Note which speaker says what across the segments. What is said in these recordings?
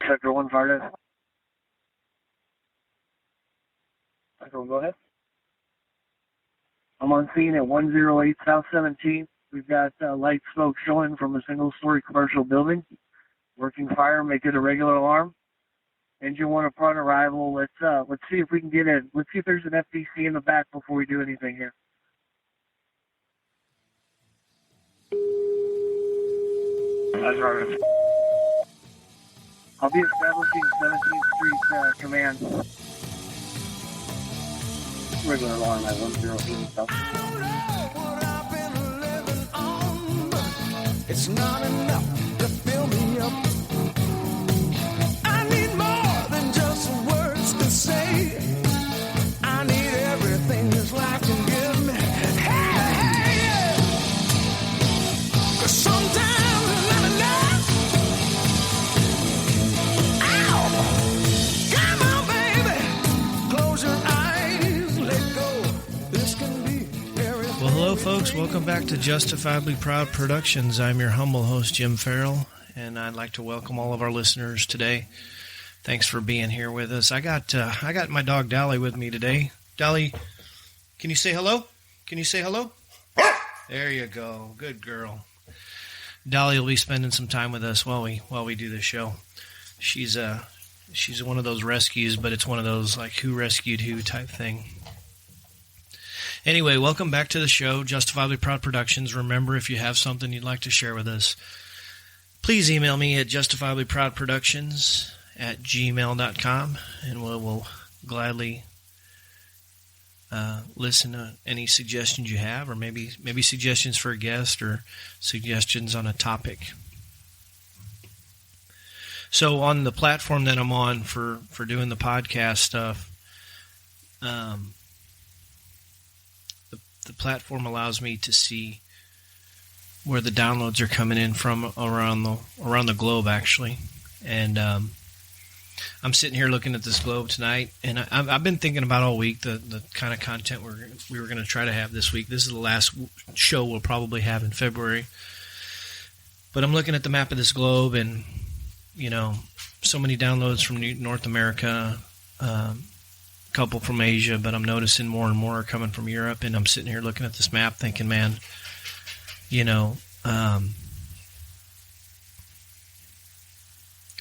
Speaker 1: Sector 1, fire. Sector 1, go ahead. I'm on scene at 108 South 17th. We've got light smoke showing from a single-story commercial building. Working fire, make it a regular alarm. Engine 1 upon arrival. Let's see if we can get in. Let's see if there's an FDC in the back before we do anything here. That's right. I'll be establishing 17th Street Command. Regular alarm at 108 South.
Speaker 2: It's not enough to fill me up. I need more than just words to say. I need everything this life can give me. Hey, yeah. 'Cause sometimes it's not enough. Ow! Come on, baby. Close your eyes, let go. This can be very.
Speaker 3: Well, hello, folks. Welcome back to Justifiably Proud Productions. I'm your humble host, Jim Farrell, and I'd like to welcome all of our listeners today. Thanks for being here with us. I got my dog Dolly with me today. Dolly, can you say hello? Can you say hello? There you go. Good girl. Dolly will be spending some time with us while we do this show. She's one of those rescues, but it's one of those like who rescued who type thing. Anyway, welcome back to the show, Justifiably Proud Productions. Remember, if you have something you'd like to share with us, please email me at justifiablyproudproductions@gmail.com, and we'll gladly listen to any suggestions you have, or maybe suggestions for a guest or suggestions on a topic. So on the platform that I'm on for doing the podcast stuff, the platform allows me to see where the downloads are coming in from around the globe, actually. And I'm sitting here looking at this globe tonight, and I've been thinking about all week the kind of content we were going to try to have this week. This is the last show we'll probably have in February. But I'm looking at the map of this globe, and so many downloads from North America, couple from Asia, but I'm noticing more and more are coming from Europe, and I'm sitting here looking at this map thinking, man,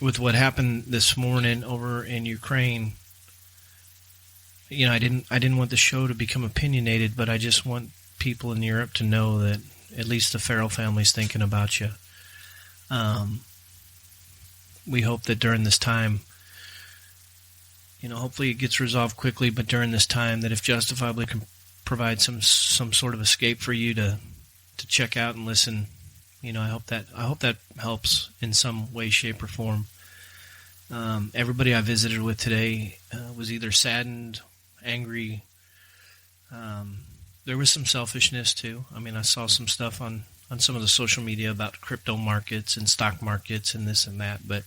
Speaker 3: with what happened this morning over in Ukraine, I didn't want the show to become opinionated, but I just want people in Europe to know that at least the Farrell family's thinking about you. We hope that during this time, hopefully it gets resolved quickly, but during this time that if Justifiably can provide some sort of escape for you to check out and listen, I hope that helps in some way, shape, or form. Everybody I visited with today was either saddened, angry. There was some selfishness too. I mean, I saw some stuff on some of the social media about crypto markets and stock markets and this and that, but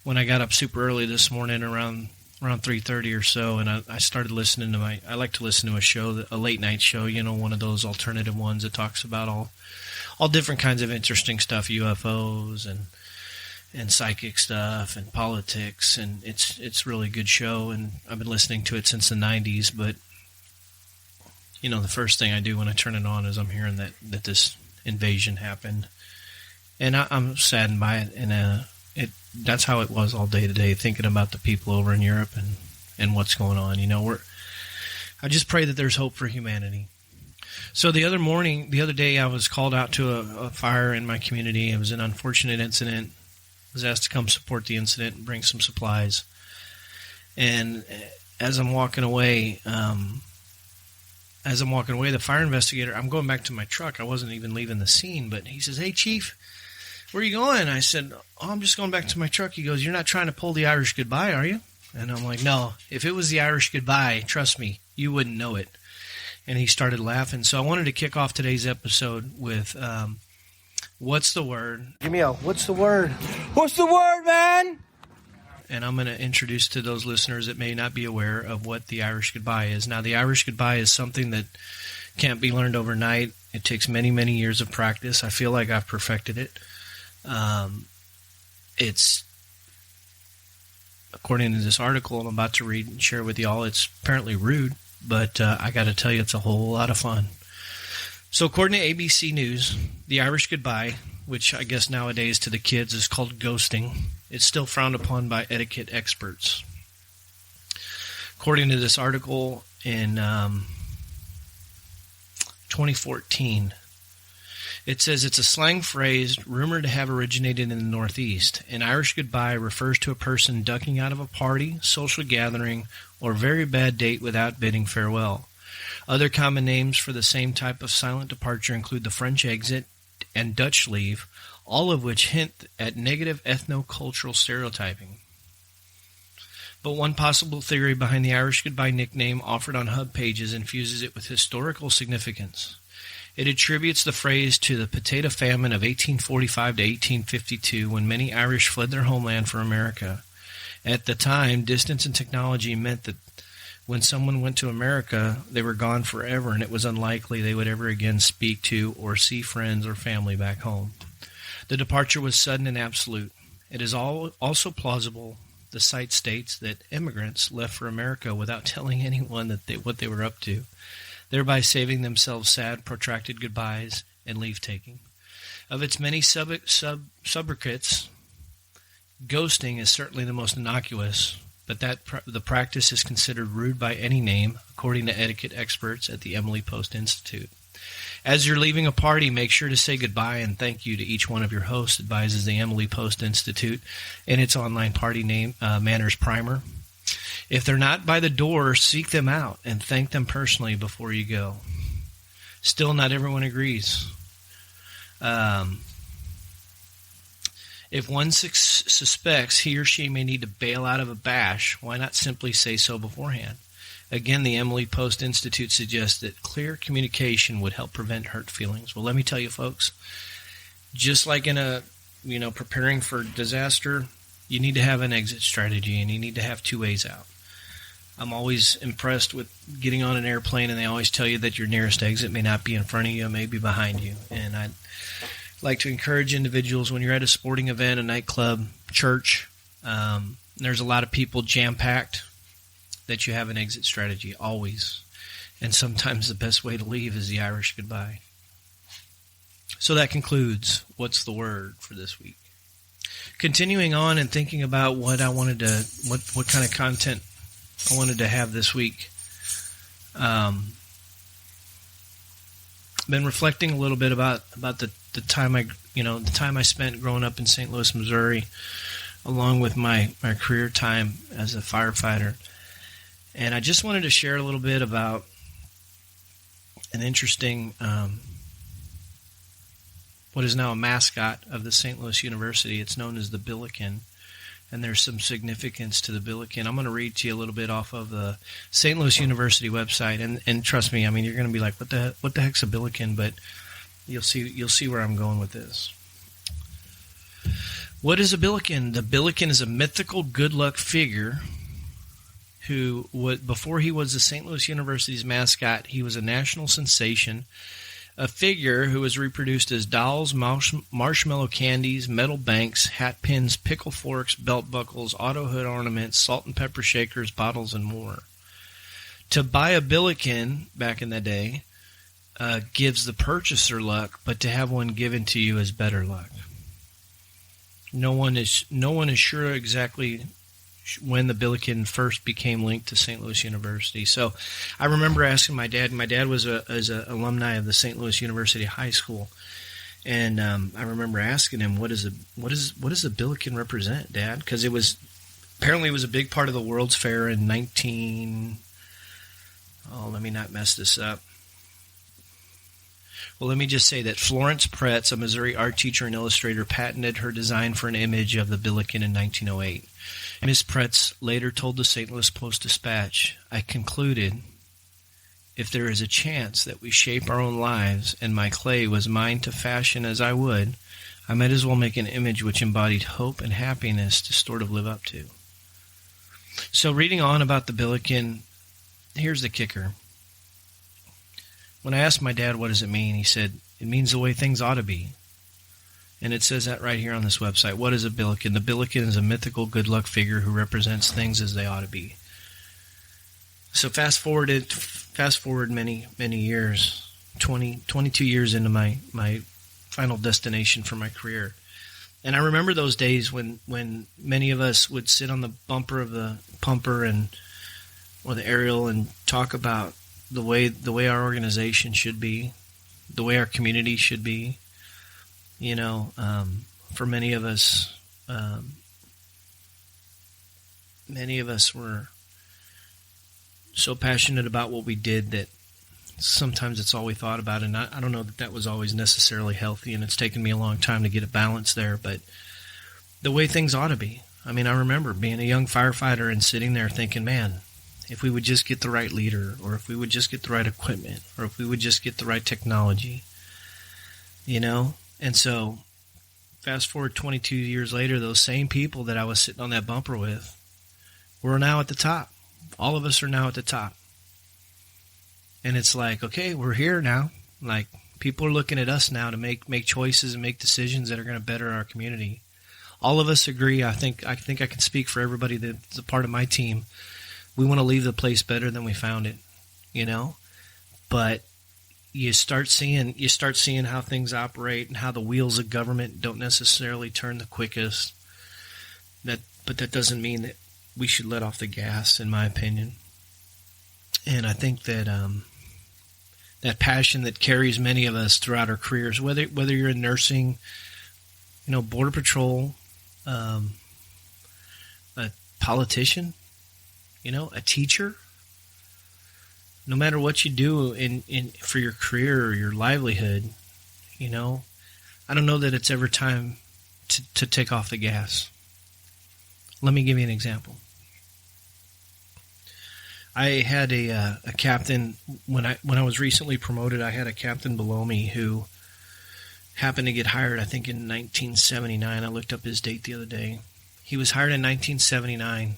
Speaker 3: when I got up super early this morning around 3:30 or so, and I started listening to I like to listen to a show, a late night show, one of those alternative ones that talks about all different kinds of interesting stuff, UFOs and psychic stuff and politics, and it's really good show, and I've been listening to it since the 90s, but the first thing I do when I turn it on is I'm hearing that this invasion happened, and I'm saddened by it, and that's how it was all day today, thinking about the people over in Europe and what's going on. I just pray that there's hope for humanity. So the other day, I was called out to a fire in my community. It was an unfortunate incident. I was asked to come support the incident and bring some supplies. And as I'm walking away, the fire investigator, I'm going back to my truck. I wasn't even leaving the scene, but he says, "Hey, Chief, where are you going?" I said, "Oh, I'm just going back to my truck." He goes, "You're not trying to pull the Irish goodbye, are you?" And I'm like, "No, if it was the Irish goodbye, trust me, you wouldn't know it." And he started laughing. So I wanted to kick off today's episode with what's the word? Give me what's the word?
Speaker 2: What's the word, man?
Speaker 3: And I'm going to introduce to those listeners that may not be aware of what the Irish goodbye is. Now, the Irish goodbye is something that can't be learned overnight. It takes many, many years of practice. I feel like I've perfected it. according to this article I'm about to read and share with y'all, it's apparently rude, but I got to tell you, it's a whole lot of fun. So according to ABC News, the Irish goodbye, which I guess nowadays to the kids is called ghosting, it's still frowned upon by etiquette experts. According to this article in 2014, it says it's a slang phrase rumored to have originated in the Northeast. An Irish goodbye refers to a person ducking out of a party, social gathering, or very bad date without bidding farewell. Other common names for the same type of silent departure include the French exit and Dutch leave, all of which hint at negative ethno-cultural stereotyping. But one possible theory behind the Irish goodbye nickname offered on hub pages infuses it with historical significance. It attributes the phrase to the potato famine of 1845 to 1852, when many Irish fled their homeland for America. At the time, distance and technology meant that when someone went to America, they were gone forever, and it was unlikely they would ever again speak to or see friends or family back home. The departure was sudden and absolute. It is also plausible, the site states, that immigrants left for America without telling anyone what they were up to, thereby saving themselves sad, protracted goodbyes and leave-taking. Of its many sobriquets, ghosting is certainly the most innocuous, but the practice is considered rude by any name, according to etiquette experts at the Emily Post Institute. As you're leaving a party, make sure to say goodbye and thank you to each one of your hosts, advises the Emily Post Institute in its online party manners primer. If they're not by the door, seek them out and thank them personally before you go. Still, not everyone agrees. If one suspects he or she may need to bail out of a bash, why not simply say so beforehand? Again, the Emily Post Institute suggests that clear communication would help prevent hurt feelings. Well, let me tell you, folks, just like in preparing for disaster, you need to have an exit strategy, and you need to have two ways out. I'm always impressed with getting on an airplane, and they always tell you that your nearest exit may not be in front of you, it may be behind you. And I'd like to encourage individuals, when you're at a sporting event, a nightclub, church, there's a lot of people jam-packed, that you have an exit strategy, always. And sometimes the best way to leave is the Irish goodbye. So that concludes What's the Word for this week. Continuing on and thinking about what I wanted to, what kind of content I wanted to have this week. Been reflecting a little bit about the time I spent growing up in St. Louis, Missouri, along with my career time as a firefighter. And I just wanted to share a little bit about an interesting, what is now a mascot of the St. Louis University. It's known as the Billiken, and there's some significance to the Billiken. I'm going to read to you a little bit off of the St. Louis University website, and trust me, I mean, you're going to be like, what the heck's a Billiken? But you'll see where I'm going with this. What is a Billiken? The Billiken is a mythical good luck figure who, before he was the St. Louis University's mascot, he was a national sensation, a figure who was reproduced as dolls, marshmallow candies, metal banks, hat pins, pickle forks, belt buckles, auto hood ornaments, salt and pepper shakers, bottles, and more. To buy a Billiken back in the day gives the purchaser luck, but to have one given to you is better luck. No one is sure exactly when the Billiken first became linked to St. Louis University. So I remember asking my dad. My dad was an alumni of the St. Louis University High School, and I remember asking him, what does the Billiken represent, Dad? Because it was a big part of the World's Fair in let me not mess this up. Well, let me just say that Florence Pretz, a Missouri art teacher and illustrator, patented her design for an image of the Billiken in 1908. Miss Pretz later told the St. Louis Post-Dispatch, "I concluded, if there is a chance that we shape our own lives and my clay was mine to fashion as I would, I might as well make an image which embodied hope and happiness to sort of live up to." So reading on about the Billiken, here's the kicker. When I asked my dad, what does it mean? He said, it means the way things ought to be. And it says that right here on this website. What is a Billiken? The Billiken is a mythical good luck figure who represents things as they ought to be. So fast forward many years, 22 years into my final destination for my career. And I remember those days when many of us would sit on the bumper of the pumper or the aerial and talk about the way our organization should be, the way our community should be. For many of us were so passionate about what we did that sometimes it's all we thought about. And I don't know that was always necessarily healthy, and it's taken me a long time to get a balance there, but the way things ought to be. I mean, I remember being a young firefighter and sitting there thinking, man, if we would just get the right leader, or if we would just get the right equipment, or if we would just get the right technology, And so fast forward 22 years later, those same people that I was sitting on that bumper with were now at the top. All of us are now at the top. And it's like, okay, we're here now. Like, people are looking at us now to make choices and make decisions that are going to better our community. All of us agree. I think I can speak for everybody that's a part of my team. We want to leave the place better than we found it, But you start seeing how things operate and how the wheels of government don't necessarily turn the quickest. But that doesn't mean that we should let off the gas, in my opinion. And I think that that passion that carries many of us throughout our careers, whether you're in nursing, Border Patrol, a politician, a teacher, no matter what you do in for your career or your livelihood, I don't know that it's ever time to take off the gas. Let me give you an example. I had a captain when I was recently promoted. I had a captain below me who happened to get hired, I think, in 1979. I looked up his date the other day. He was hired in 1979.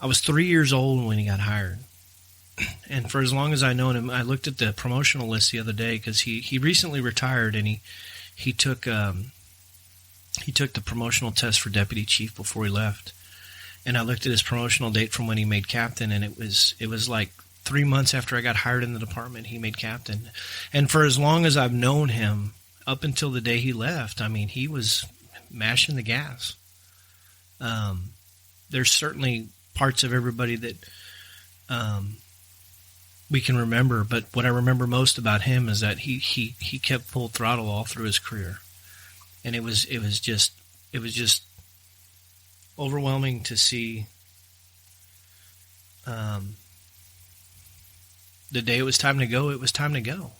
Speaker 3: I was 3 years old when he got hired. And for as long as I known him, I looked at the promotional list the other day because he recently retired, and he took the promotional test for deputy chief before he left. And I looked at his promotional date from when he made captain, and it was like 3 months after I got hired in the department, he made captain. And for as long as I've known him, up until the day he left, I mean, he was mashing the gas. There's certainly parts of everybody that we can remember, but what I remember most about him is that he kept full throttle all through his career, and it was just overwhelming to see. The day it was time to go, it was time to go,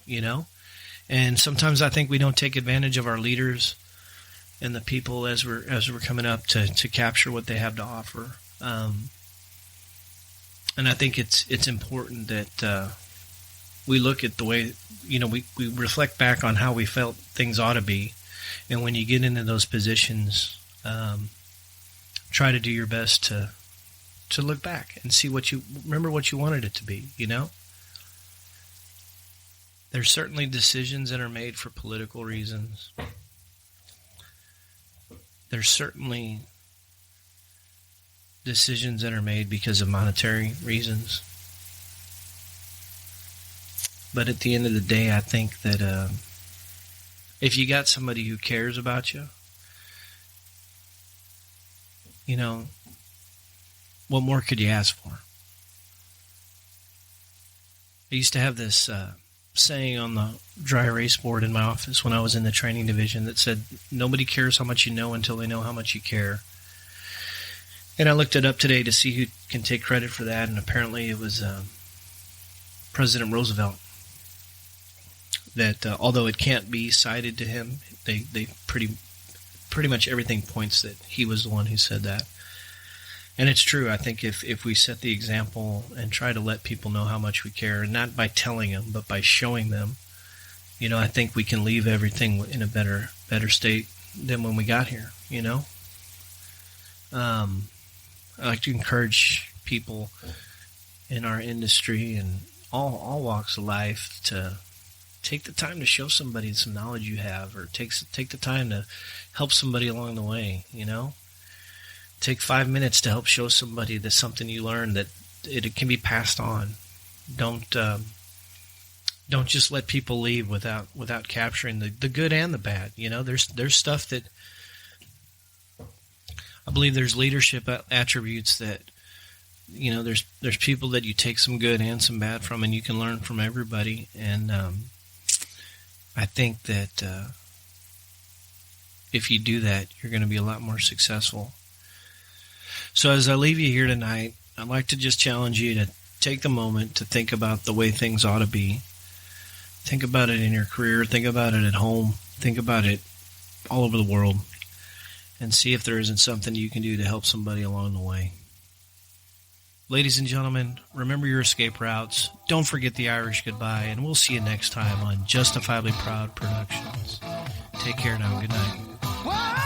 Speaker 3: And sometimes I think we don't take advantage of our leaders and the people as we're coming up to capture what they have to offer. And I think it's important that we look at the way, we reflect back on how we felt things ought to be. And when you get into those positions, try to do your best to look back and see what you wanted it to be, There's certainly decisions that are made for political reasons. There's certainly decisions that are made because of monetary reasons. But at the end of the day, I think that if you got somebody who cares about you, what more could you ask for? I used to have this saying on the dry erase board in my office when I was in the training division that said, nobody cares how much you know until they know how much you care. And I looked it up today to see who can take credit for that, and apparently it was President Roosevelt. That although it can't be cited to him, they pretty much everything points that he was the one who said that. And it's true. I think if we set the example and try to let people know how much we care, and not by telling them, but by showing them, I think we can leave everything in a better state than when we got here, I like to encourage people in our industry and all walks of life to take the time to show somebody some knowledge you have, or take the time to help somebody along the way, you know? Take 5 minutes to help show somebody that something you learned, that it can be passed on. Don't just let people leave without capturing the good and the bad. You know, there's stuff that I believe there's leadership attributes that, you know, there's people that you take some good and some bad from, and you can learn from everybody. And I think that if you do that, you're going to be a lot more successful. So as I leave you here tonight, I'd like to just challenge you to take the moment to think about the way things ought to be. Think about it in your career. Think about it at home. Think about it all over the world. And see if there isn't something you can do to help somebody along the way. Ladies and gentlemen, remember your escape routes. Don't forget the Irish goodbye. And we'll see you next time on Justifiably Proud Productions. Take care now. Good night.